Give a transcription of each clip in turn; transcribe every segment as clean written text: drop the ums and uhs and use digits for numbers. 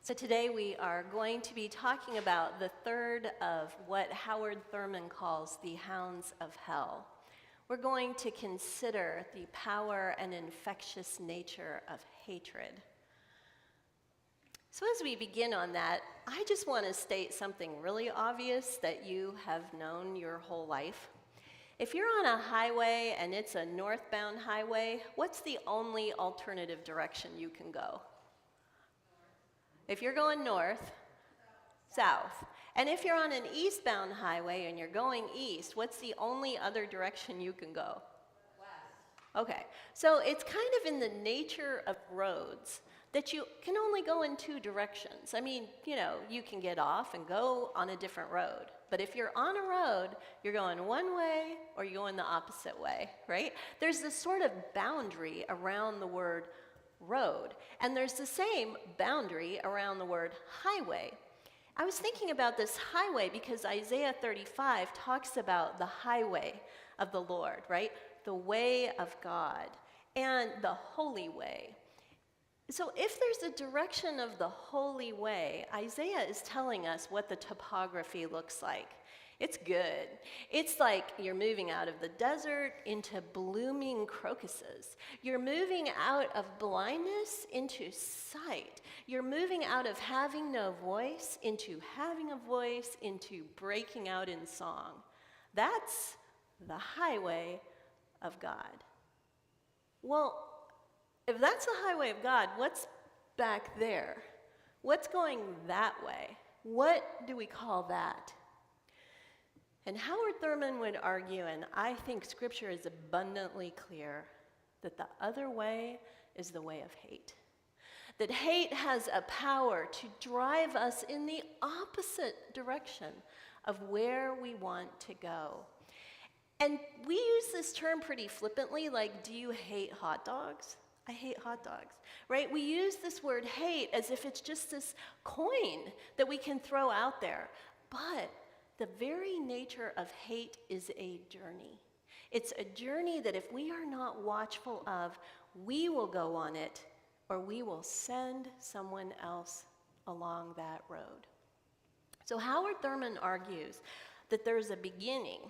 So today we are going to be talking about the third of what Howard Thurman calls the hounds of hell. We're going to consider the power and infectious nature of hatred. So as we begin on that, I just want to state something really obvious that you have known your whole life. If you're on a highway and it's a northbound highway, what's the only alternative direction you can go? If you're going north, south. And if you're on an eastbound highway and you're going east, what's the only other direction you can go? West. Okay, so it's kind of in the nature of roads that you can only go in two directions. I mean, you can get off and go on a different road. But if you're on a road, you're going one way or you're going the opposite way, right? There's this sort of boundary around the word road. And there's the same boundary around the word highway. I was thinking about this highway because Isaiah 35 talks about the highway of the Lord, right? The way of God and the holy way. So if there's a direction of the holy way, Isaiah is telling us what the topography looks like. It's good. It's like you're moving out of the desert into blooming crocuses. You're moving out of blindness into sight. You're moving out of having no voice into having a voice, into breaking out in song. That's the highway of God. Well, if that's the highway of God, what's back there? What's going that way? What do we call that? And Howard Thurman would argue, and I think Scripture is abundantly clear, that the other way is the way of hate. That hate has a power to drive us in the opposite direction of where we want to go. And we use this term pretty flippantly, like, do you hate hot dogs? I hate hot dogs, right? We use this word hate as if it's just this coin that we can throw out there. But the very nature of hate is a journey. It's a journey that if we are not watchful of, we will go on it, or we will send someone else along that road. So Howard Thurman argues that there's a beginning,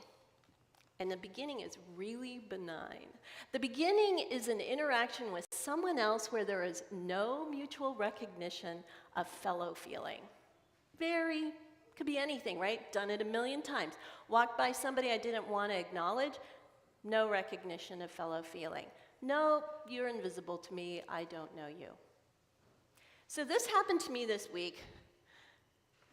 and the beginning is really benign. The beginning is an interaction with someone else where there is no mutual recognition of fellow feeling. Could be anything, right? Done it a million times. Walked by somebody I didn't want to acknowledge, no recognition of fellow feeling. No, you're invisible to me, I don't know you. So this happened to me this week,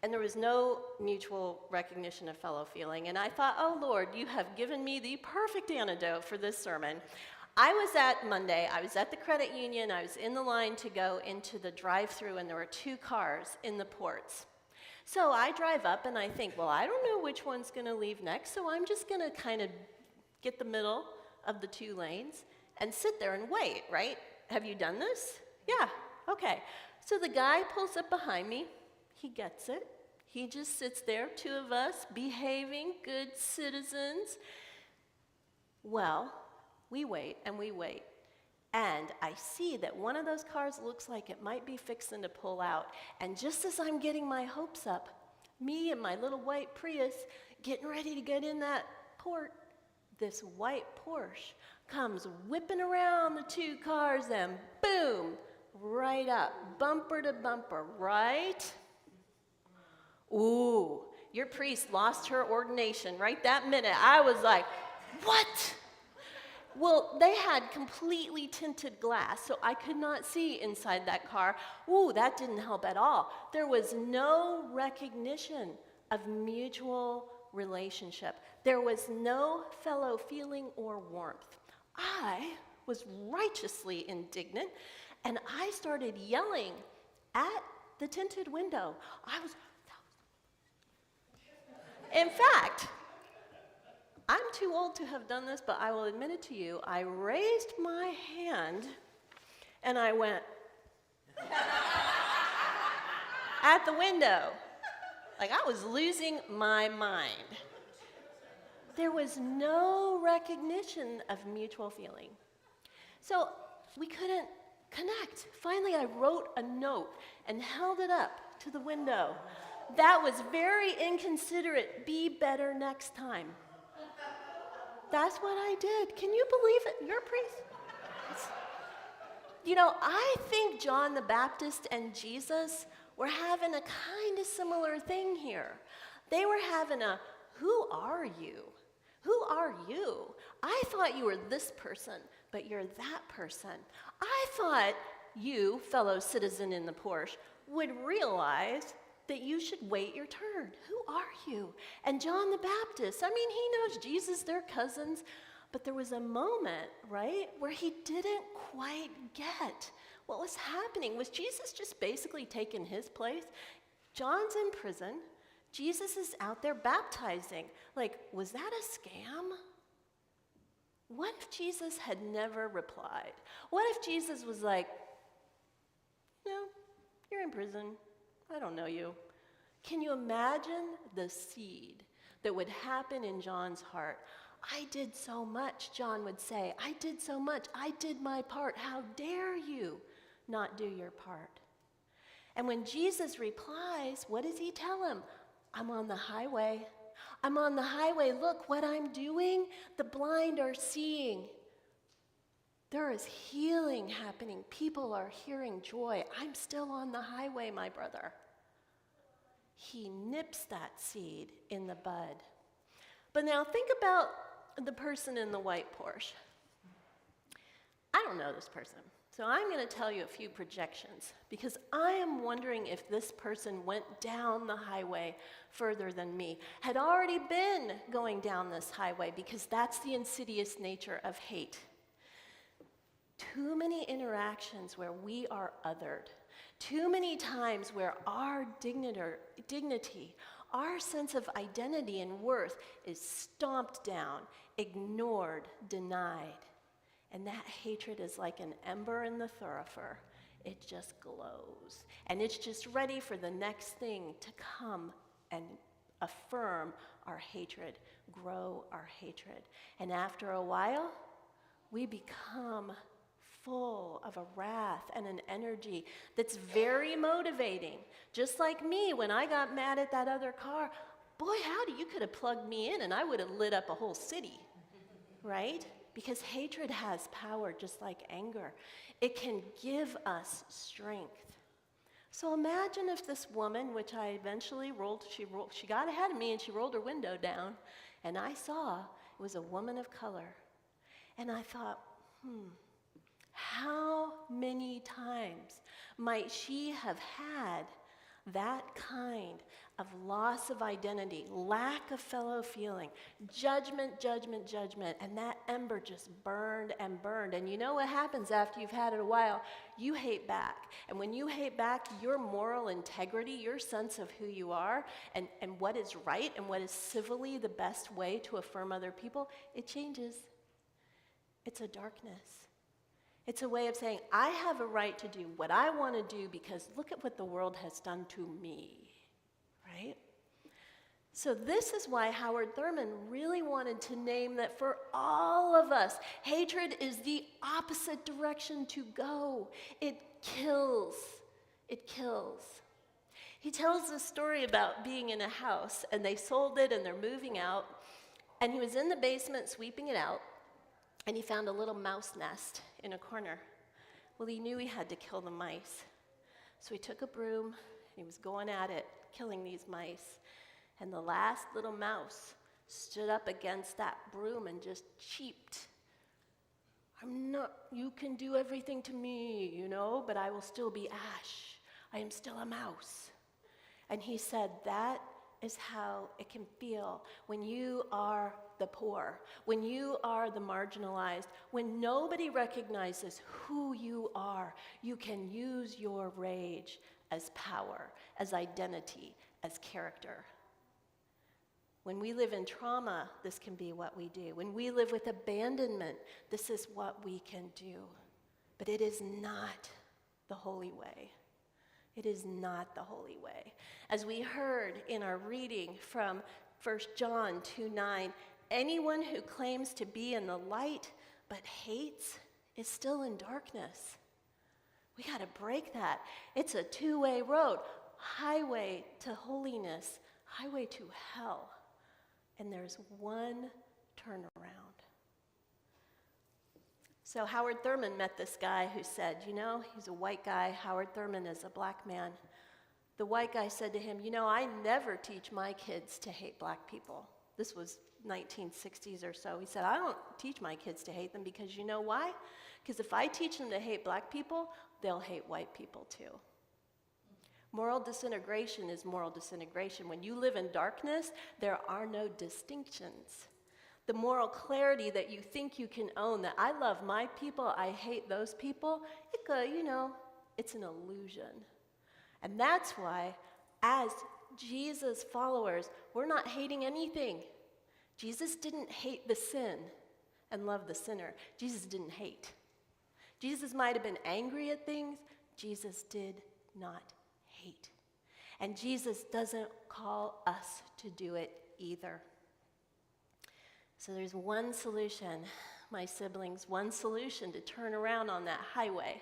and there was no mutual recognition of fellow feeling. And I thought, oh Lord, you have given me the perfect antidote for this sermon. I was at the credit union, I was in the line to go into the drive-thru, and there were two cars in the ports. So I drive up and I think, well, I don't know which one's going to leave next, so I'm just going to kind of get the middle of the two lanes and sit there and wait, right? Have you done this? Yeah, okay. So the guy pulls up behind me. He gets it. He just sits there, two of us, behaving, good citizens. Well, we wait and we wait. And I see that one of those cars looks like it might be fixing to pull out. And just as I'm getting my hopes up, me and my little white Prius getting ready to get in that port, this white Porsche comes whipping around the two cars and boom, right up, bumper to bumper, right? Ooh, your priest lost her ordination right that minute. I was like, what? Well, they had completely tinted glass, so I could not see inside that car. Ooh, that didn't help at all. There was no recognition of mutual relationship. There was no fellow feeling or warmth. I was righteously indignant, and I started yelling at the tinted window. In fact, I'm too old to have done this, but I will admit it to you. I raised my hand and I went at the window. Like I was losing my mind. There was no recognition of mutual feeling. So we couldn't connect. Finally, I wrote a note and held it up to the window. That was very inconsiderate. Be better next time. That's what I did. Can you believe it? You're a priest. You know, I think John the Baptist and Jesus were having a kind of similar thing here. They were having a, who are you? Who are you? I thought you were this person, but you're that person. I thought you, fellow citizen in the Porsche, would realize that you should wait your turn. Who are you? And John the Baptist, I mean, he knows Jesus, they're cousins, but there was a moment, right, where he didn't quite get what was happening. Was Jesus just basically taking his place? John's in prison. Jesus is out there baptizing. Like, was that a scam? What if Jesus had never replied? What if Jesus was like, no, you're in prison. I don't know you. Can you imagine the seed that would happen in John's heart? I did so much, John would say. I did so much. I did my part. How dare you not do your part? And when Jesus replies, what does he tell him? I'm on the highway. I'm on the highway. Look what I'm doing. The blind are seeing. There is healing happening. People are hearing joy. I'm still on the highway, my brother. He nips that seed in the bud. But now think about the person in the white Porsche. I don't know this person, so I'm going to tell you a few projections because I am wondering if this person went down the highway further than me, had already been going down this highway because that's the insidious nature of hate. Too many interactions where we are othered. Too many times where our dignity, our sense of identity and worth is stomped down, ignored, denied. And that hatred is like an ember in the thoroughfare. It just glows. And it's just ready for the next thing to come and affirm our hatred, grow our hatred. And after a while, we become full of a wrath and an energy that's very motivating. Just like me, when I got mad at that other car, boy, howdy, you could have plugged me in and I would have lit up a whole city, right? Because hatred has power just like anger. It can give us strength. So imagine if this woman, which I eventually she got ahead of me and she rolled her window down, and I saw it was a woman of color. And I thought, how many times might she have had that kind of loss of identity, lack of fellow feeling, judgment, and that ember just burned and burned. And you know what happens after you've had it a while? You hate back. And when you hate back, your moral integrity, your sense of who you are, and what is right and what is civilly the best way to affirm other people, it changes. It's a darkness. It's a way of saying, I have a right to do what I want to do because look at what the world has done to me, right? So this is why Howard Thurman really wanted to name that for all of us, hatred is the opposite direction to go. It kills. It kills. He tells this story about being in a house, and they sold it, and they're moving out, and he was in the basement sweeping it out, and he found a little mouse nest in a corner. Well, he knew he had to kill the mice. So he took a broom, and he was going at it, killing these mice. And the last little mouse stood up against that broom and just cheeped. You can do everything to me, but I will still be ash. I am still a mouse. And he said, that is how it can feel when you are the poor, when you are the marginalized, when nobody recognizes who you are. You can use your rage as power, as identity, as character. When we live in trauma, this can be what we do. When we live with abandonment, this is what we can do. But it is not the holy way. It is not the holy way. As we heard in our reading from 1 John 2:9, anyone who claims to be in the light but hates is still in darkness. We got to break that. It's a two-way road. Highway to holiness, highway to hell. And there's one turnaround. So Howard Thurman met this guy who said, he's a white guy. Howard Thurman is a black man. The white guy said to him, I never teach my kids to hate black people. This was 1960s or so. He said, I don't teach my kids to hate them because you know why? Because if I teach them to hate black people, they'll hate white people too. Moral disintegration is moral disintegration. When you live in darkness, there are no distinctions. The moral clarity that you think you can own, that I love my people, I hate those people, it's an illusion. And that's why, as Jesus followers, we're not hating anything. Jesus didn't hate the sin and love the sinner. Jesus didn't hate. Jesus might have been angry at things. Jesus did not hate. And Jesus doesn't call us to do it either. So there's one solution, my siblings, one solution to turn around on that highway.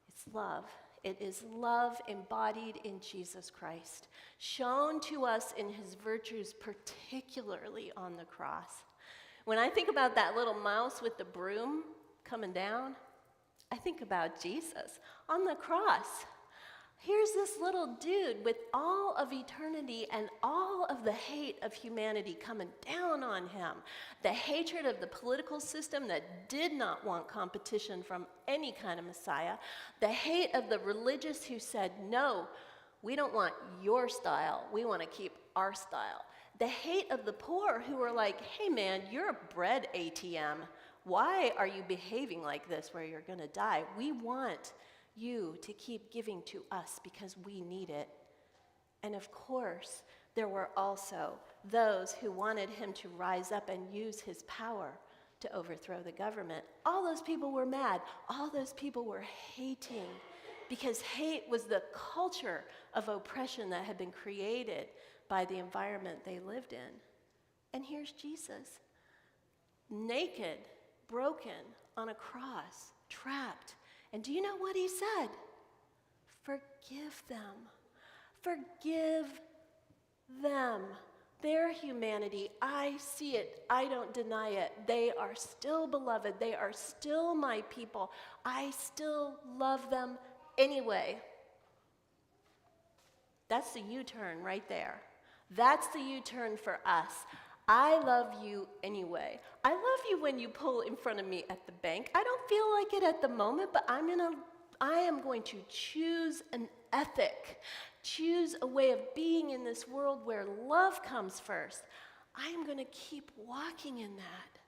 It's love. It is love embodied in Jesus Christ, shown to us in his virtues, particularly on the cross. When I think about that little mouse with the broom coming down, I think about Jesus on the cross. Here's this little dude with all of eternity and all of the hate of humanity coming down on him. The hatred of the political system that did not want competition from any kind of Messiah. The hate of the religious who said, no, we don't want your style. We want to keep our style. The hate of the poor who were like, hey man, you're a bread ATM. Why are you behaving like this where you're going to die? We want you to keep giving to us because we need it. And of course, there were also those who wanted him to rise up and use his power to overthrow the government. All those people were mad. All those people were hating because hate was the culture of oppression that had been created by the environment they lived in. And here's Jesus, naked, broken, on a cross, trapped. And do you know what he said? Forgive them. Forgive them. Their humanity, I see it. I don't deny it. They are still beloved. They are still my people. I still love them anyway. That's the U-turn right there. That's the U-turn for us. I love you anyway. I love you when you pull in front of me at the bank. I don't feel like it at the moment, but I am going to choose an ethic, choose a way of being in this world where love comes first. I am going to keep walking in that,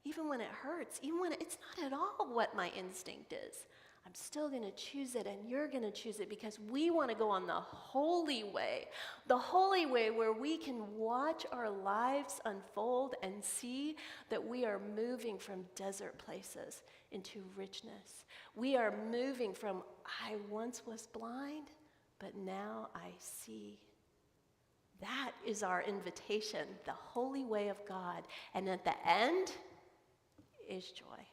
even when it hurts, even when it's not at all what my instinct is. I'm still going to choose it, and you're going to choose it because we want to go on the holy way where we can watch our lives unfold and see that we are moving from desert places into richness. We are moving from, I once was blind, but now I see. That is our invitation, the holy way of God. And at the end is joy.